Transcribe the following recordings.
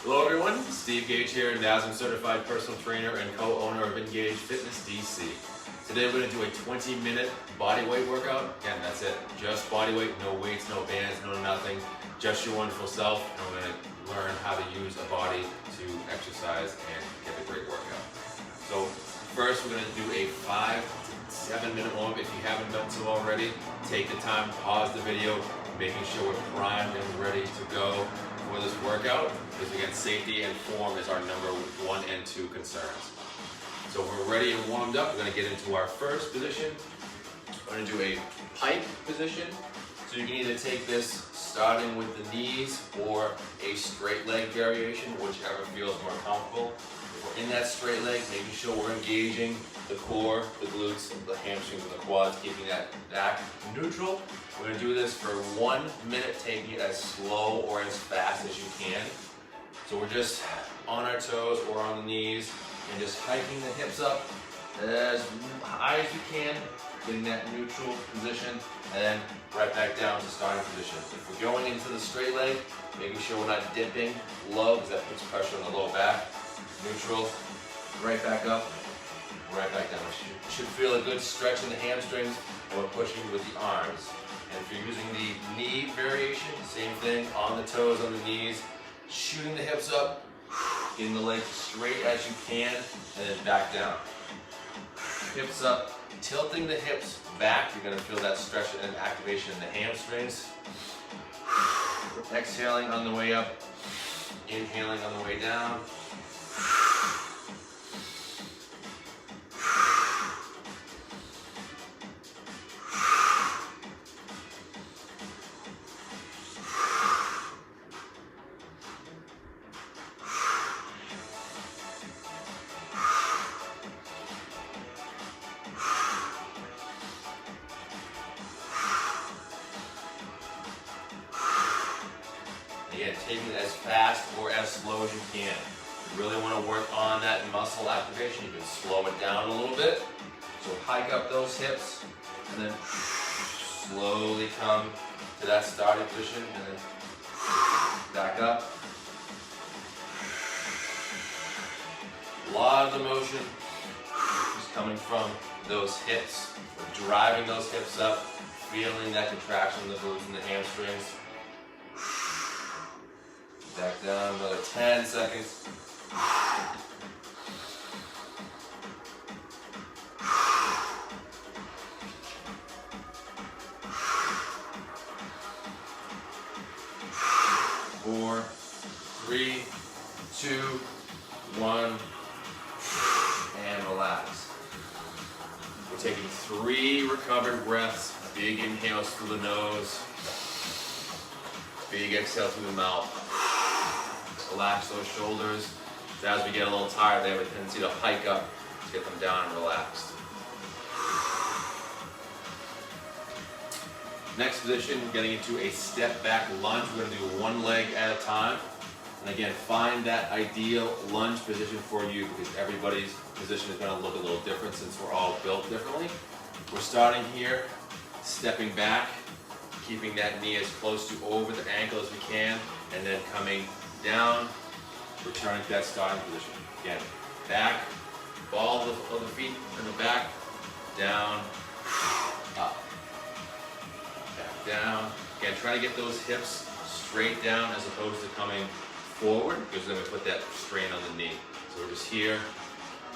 Hello everyone, Steve Gage here, NASM certified personal trainer and co-owner of Engage Fitness DC. Today we're going to do a 20-minute body weight workout. Again, that's it. Just body weight, no weights, no bands, no nothing. Just your wonderful self. And we're going to learn how to use a body to exercise and get a great workout. So first we're going to do a 5 to 7 minute warm up. If you haven't done so already, take the time, pause the video, making sure we're primed and ready to go for this workout, because again, safety and form is our number 1 and 2 concerns. So if we're ready and warmed up, we're going to get into our first position. We're going to do a pike position. So you can either take this starting with the knees or a straight leg variation, whichever feels more comfortable. If we're in that straight leg, making sure we're engaging the core, the glutes, the hamstrings, and the quads, keeping that back neutral. We're going to do this for 1 minute, taking it as slow or as fast as you can. So we're just on our toes or on the knees and just hiking the hips up as high as you can, getting that neutral position, and then right back down to starting position. If we're going into the straight leg, making sure we're not dipping low because that puts pressure on the low back. Neutral, right back up, right back down. Should feel a good stretch in the hamstrings, and we're pushing with the arms. And if you're using the knee variation, same thing, on the toes, on the knees, shooting the hips up, getting the legs straight as you can, and then back down. Hips up, tilting the hips back. You're going to feel that stretch and activation in the hamstrings. Exhaling on the way up, inhaling on the way down. Again, taking it as fast or as slow as you can. You really want to work on that muscle activation. You can slow it down a little bit. So hike up those hips and then slowly come to that starting position and then back up. A lot of the motion is coming from those hips. We're driving those hips up, feeling that contraction in the glutes and the hamstrings. Back down, another 10 seconds. Four, 3, 2, 1, and relax. We're taking 3 recovered breaths. Big inhales through the nose. Big exhale through the mouth. Relax those shoulders. So as we get a little tired, they have a tendency to hike up to get them down and relaxed. Next position, getting into a step back lunge. We're going to do 1 leg at a time. And again, find that ideal lunge position for you, because everybody's position is going to look a little different since we're all built differently. We're starting here, stepping back, keeping that knee as close to over the ankle as we can, and then coming down, returning to that starting position. Again, back, ball of the feet in the back, down, up, back down. Again, try to get those hips straight down as opposed to coming forward, because then we put that strain on the knee. So we're just here.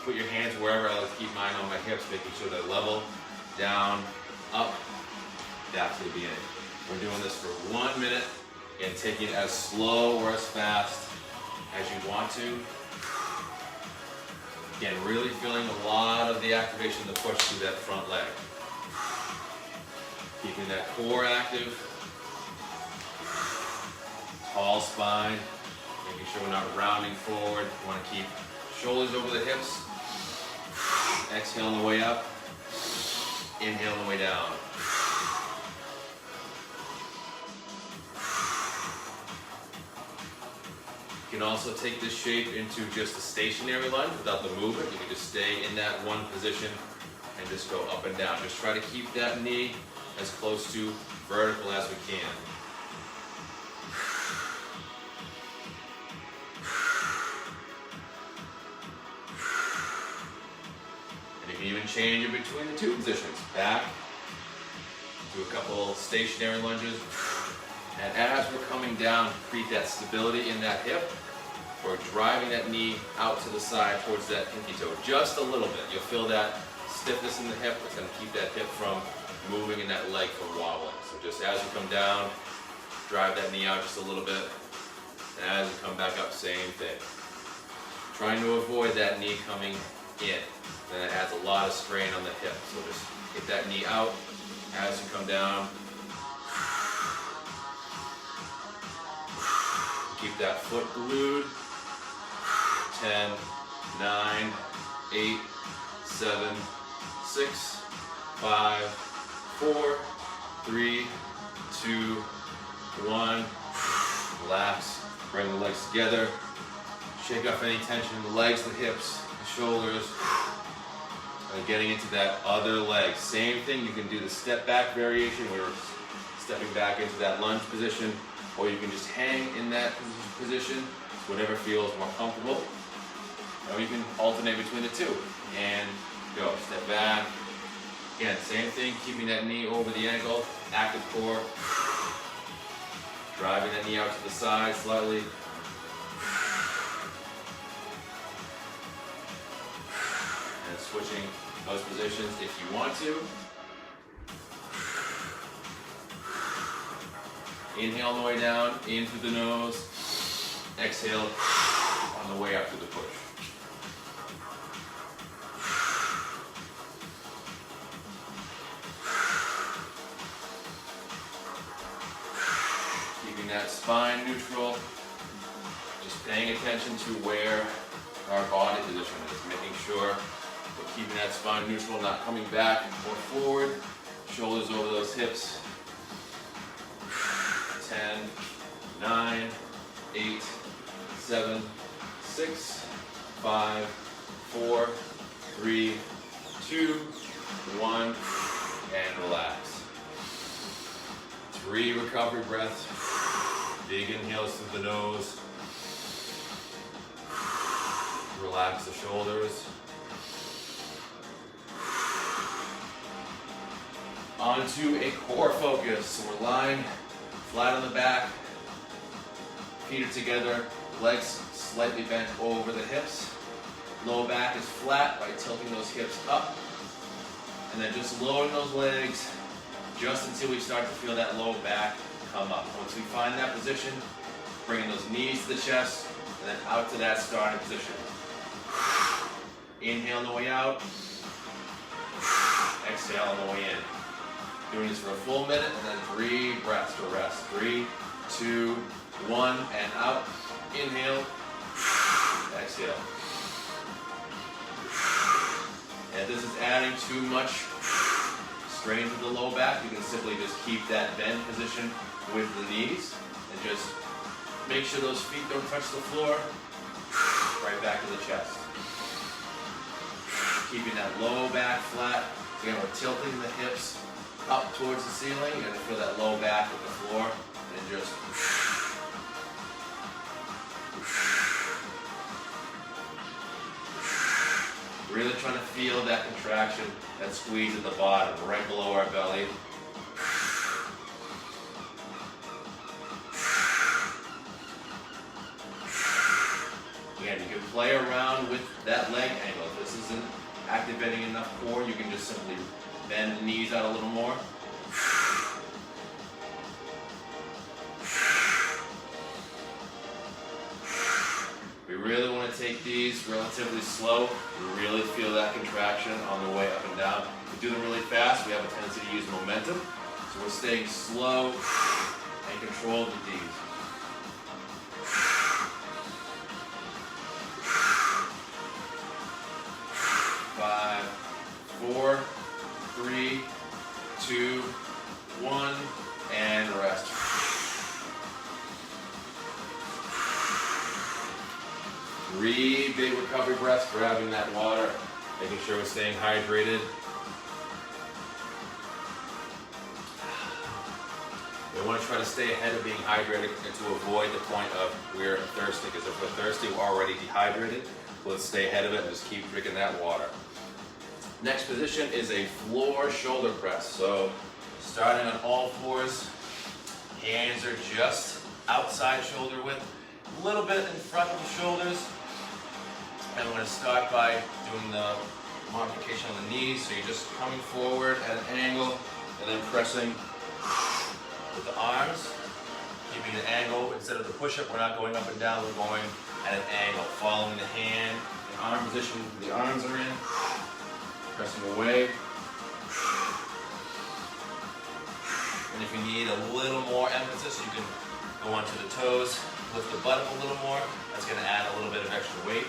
Put your hands wherever. I like to keep mine on my hips, making sure they're level, down, up, back to the beginning. We're doing this for 1 minute. And taking it as slow or as fast as you want to. Again, really feeling a lot of the activation, the push through that front leg. Keeping that core active. Tall spine. Making sure we're not rounding forward. We want to keep shoulders over the hips. Exhale on the way up. Inhale on the way down. You can also take this shape into just a stationary lunge without the movement. You can just stay in that one position and just go up and down. Just try to keep that knee as close to vertical as we can. Even change in between the two positions. Back, do a couple stationary lunges. And as we're coming down, create that stability in that hip. We're driving that knee out to the side towards that pinky toe. Just a little bit. You'll feel that stiffness in the hip. It's going to keep that hip from moving and that leg from wobbling. So just as you come down, drive that knee out just a little bit. And as you come back up, same thing. Trying to avoid that knee coming in. Then it adds a lot of strain on the hip. So just get that knee out as you come down. Keep that foot glued. 10, 9, 8, 7, 6, 5, 4, 3, 2, 1. Relax. Bring the legs together. Shake off any tension in the legs, the hips, the shoulders. And getting into that other leg. Same thing, you can do the step back variation where you're stepping back into that lunge position, or you can just hang in that position, whatever feels more comfortable. Or you can alternate between the two. And go, step back. Again, same thing, keeping that knee over the ankle, active core. Driving that knee out to the side slightly. And switching those positions if you want to. Inhale on the way down, in through the nose. Exhale on the way up to the push. Keeping that spine neutral. Just paying attention to where our body position is. Making sure we're keeping that spine neutral, not coming back or forward. Shoulders over those hips. 10, 9, 8, 7, 6, 5, 4, 3, 2, 1, and relax. 3 recovery breaths. Big inhales through the nose. Relax the shoulders. Onto a core focus. So we're lying flat on the back, feet are together, legs slightly bent over the hips. Low back is flat by tilting those hips up. And then just lowering those legs just until we start to feel that low back come up. Once we find that position, bringing those knees to the chest, and then out to that starting position. Inhale on the way out. Exhale on the way in. Doing this for a full minute, and then 3 breaths to rest. 3, 2, 1, and out. Inhale. Exhale. And if this is adding too much strain to the low back, you can simply just keep that bend position with the knees, and just make sure those feet don't touch the floor. Right back to the chest. Keeping that low back flat. Again, we're tilting the hips up towards the ceiling. You're going to feel that low back with the floor, and just really trying to feel that contraction, that squeeze at the bottom, right below our belly. Again, you can play around with that leg angle. If this isn't activating enough core, you can just simply bend the knees out a little more. We really want to take these relatively slow. We really feel that contraction on the way up and down. If we do them really fast, we have a tendency to use momentum. So we're staying slow and controlled with these. 5, 4, 3, 2, 1, and rest. Three big recovery breaths, grabbing that water, making sure we're staying hydrated. We want to try to stay ahead of being hydrated and to avoid the point of we're thirsty, because if we're thirsty, we're already dehydrated. So let's stay ahead of it and just keep drinking that water. Next position is a floor shoulder press. So starting on all fours, hands are just outside shoulder width, a little bit in front of the shoulders. And I'm going to start by doing the modification on the knees. So you're just coming forward at an angle and then pressing with the arms, keeping the angle. Instead of the push-up, we're not going up and down, we're going at an angle, following the hand, the arm position, the arms are in, pressing away. And if you need a little more emphasis, you can go onto the toes, lift the butt up a little more. That's going to add a little bit of extra weight.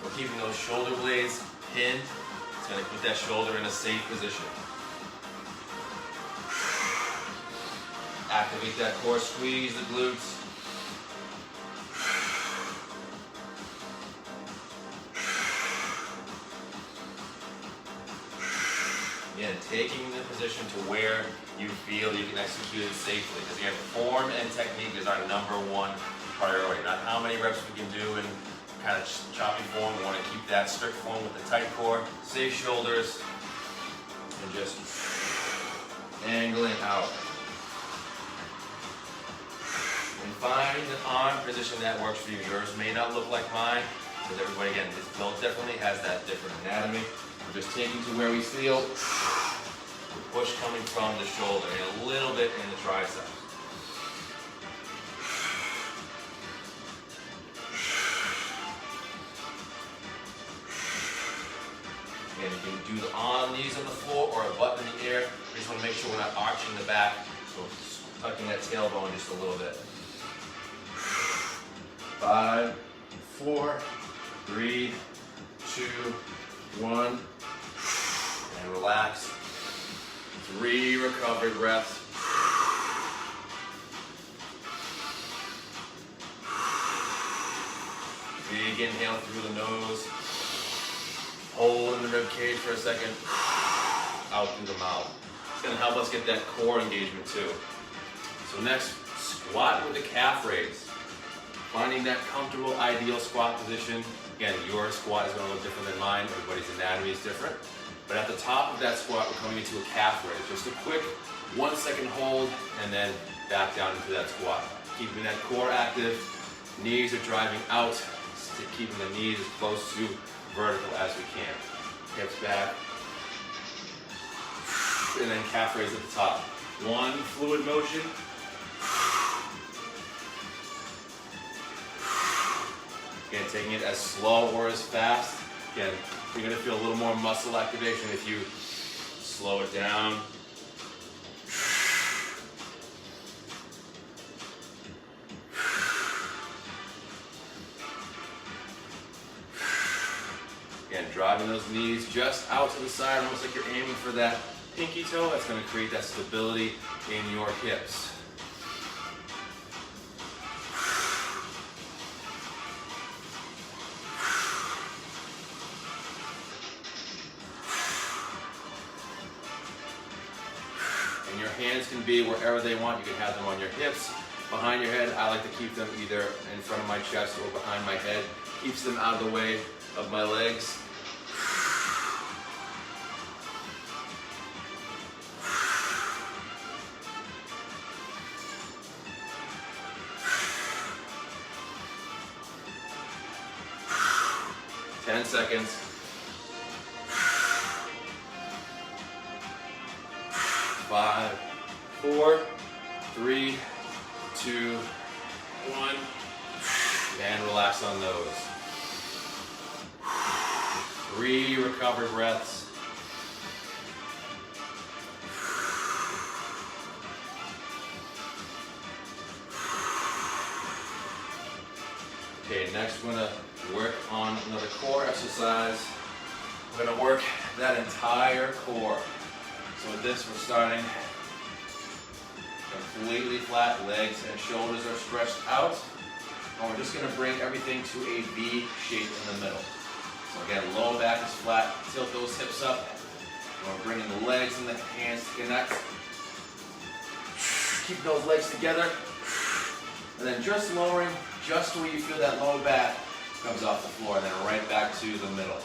We're keeping those shoulder blades pinned. It's going to put that shoulder in a safe position. Activate that core, squeeze the glutes. Again, taking the position to where you feel you can execute it safely. Because again, form and technique is our #1 priority. Not how many reps we can do in kind of choppy form. We want to keep that strict form with the tight core, safe shoulders, and just angling out. And find an arm position that works for you. Yours may not look like mine, because everybody, again, is built differently, has that different anatomy. We're just taking to where we feel the push coming from the shoulder and a little bit in the triceps. Again, you can do the knees on the floor or a butt in the air. We just want to make sure we're not arching the back, so tucking that tailbone just a little bit. 5, 4, 3, 2, 1, and relax. 3 recovery breaths. Big inhale through the nose. Hold in the rib cage for a second. Out through the mouth. It's going to help us get that core engagement too. So next, squat with the calf raise. Finding that comfortable, ideal squat position. Again, your squat is going to look different than mine. Everybody's anatomy is different. But at the top of that squat, we're coming into a calf raise. Just a quick 1 second hold and then back down into that squat. Keeping that core active. Knees are driving out. Keeping the knees as close to vertical as we can. Hips back. And then calf raise at the top. 1 fluid motion. Again, taking it as slow or as fast. Again, you're going to feel a little more muscle activation if you slow it down. Again, driving those knees just out to the side, almost like you're aiming for that pinky toe. That's going to create that stability in your hips. And your hands can be wherever they want. You can have them on your hips, behind your head. I like to keep them either in front of my chest or behind my head. Keeps them out of the way of my legs. Ten seconds. 5, 4, 3, 2, 1. And relax on those. 3 recovery breaths. Okay, next we're going to work on another core exercise. We're going to work that entire core. So with this, we're starting completely flat, legs and shoulders are stretched out. And we're just going to bring everything to a V shape in the middle. So again, lower back is flat, tilt those hips up. And we're bringing the legs and the hands to connect. Keep those legs together. And then just lowering, just where you feel that low back, comes off the floor, and then right back to the middle.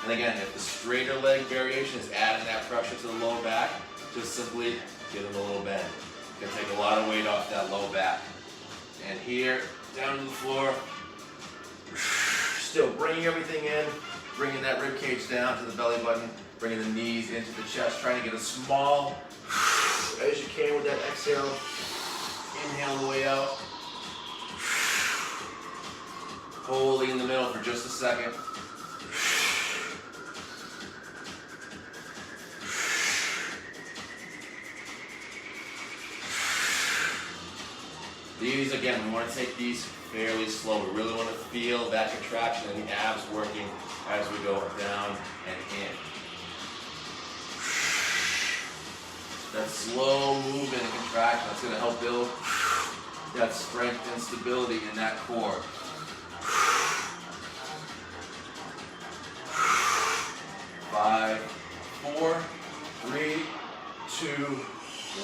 And again, if the straighter leg variation is adding that pressure to the low back, just simply give them a little bend. You can take a lot of weight off that low back. And here, down to the floor. Still bringing everything in, bringing that rib cage down to the belly button, bringing the knees into the chest, trying to get as small as you can with that exhale. Inhale the way out. Holding in the middle for just a second. These, again, we want to take these fairly slow. We really want to feel that contraction in the abs working as we go down and in. That slow movement and contraction, that's going to help build that strength and stability in that core. 5, 4, 3, 2,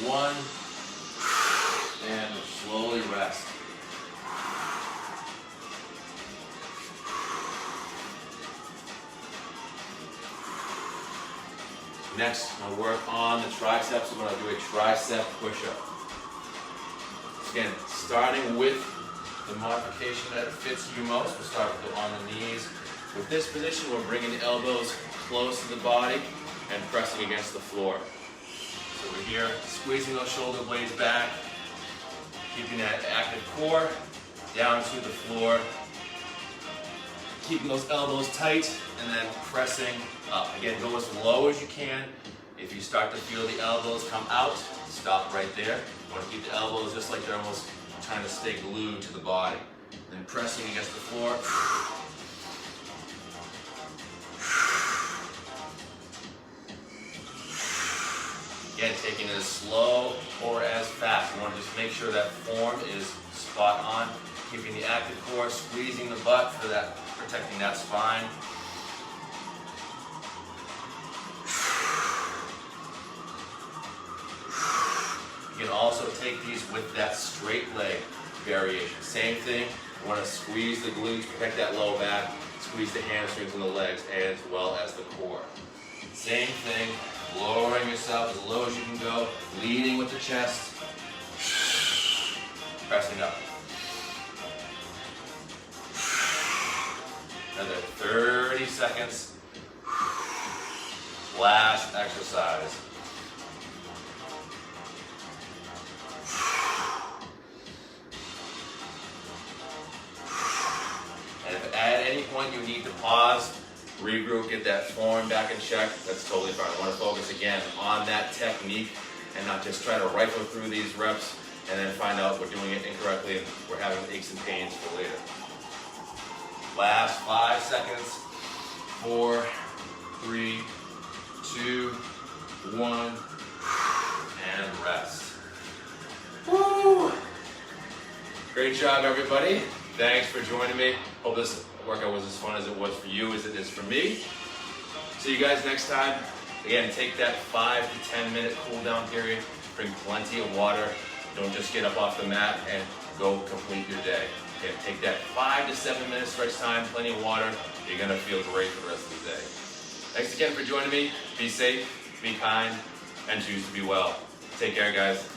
1. And slowly rest. Next, I'm going to work on the triceps. We're going to do a tricep push-up. Again, starting with the modification that fits you most. We'll start on the knees. With this position, we're bringing the elbows close to the body and pressing against the floor. So we're here, squeezing those shoulder blades back, keeping that active core down to the floor, keeping those elbows tight, and then pressing up. Again, go as low as you can. If you start to feel the elbows come out, stop right there. You want to keep the elbows just like they're almost trying to stay glued to the body. Then pressing against the floor. Again, taking it as slow or as fast. You want to just make sure that form is spot on. Keeping the active core, squeezing the butt for that, protecting that spine. You can also take these with that straight leg variation. Same thing. You want to squeeze the glutes, protect that low back, squeeze the hamstrings and the legs, as well as the core. Same thing. Lowering yourself as low as you can go, leading with the chest, pressing up. Another 30 seconds. Last exercise. And if at any point you need to pause, regroup, get that form back in check, that's totally fine. I want to focus again on that technique and not just try to rifle through these reps and then find out we're doing it incorrectly and we're having aches and pains for later. Last 5 seconds. 4, 3, 2, 1, and rest. Woo! Great job, everybody. Thanks for joining me. Hope this workout was as fun as it was for you as it is for me. See you guys next time. Again, take that 5 to 10 minute cool down period. Bring plenty of water. Don't just get up off the mat and go complete your day. Again, take that 5 to 7 minute stretch time, plenty of water. You're gonna feel great for the rest of the day. Thanks again for joining me. Be safe, be kind, and choose to be well. Take care, guys.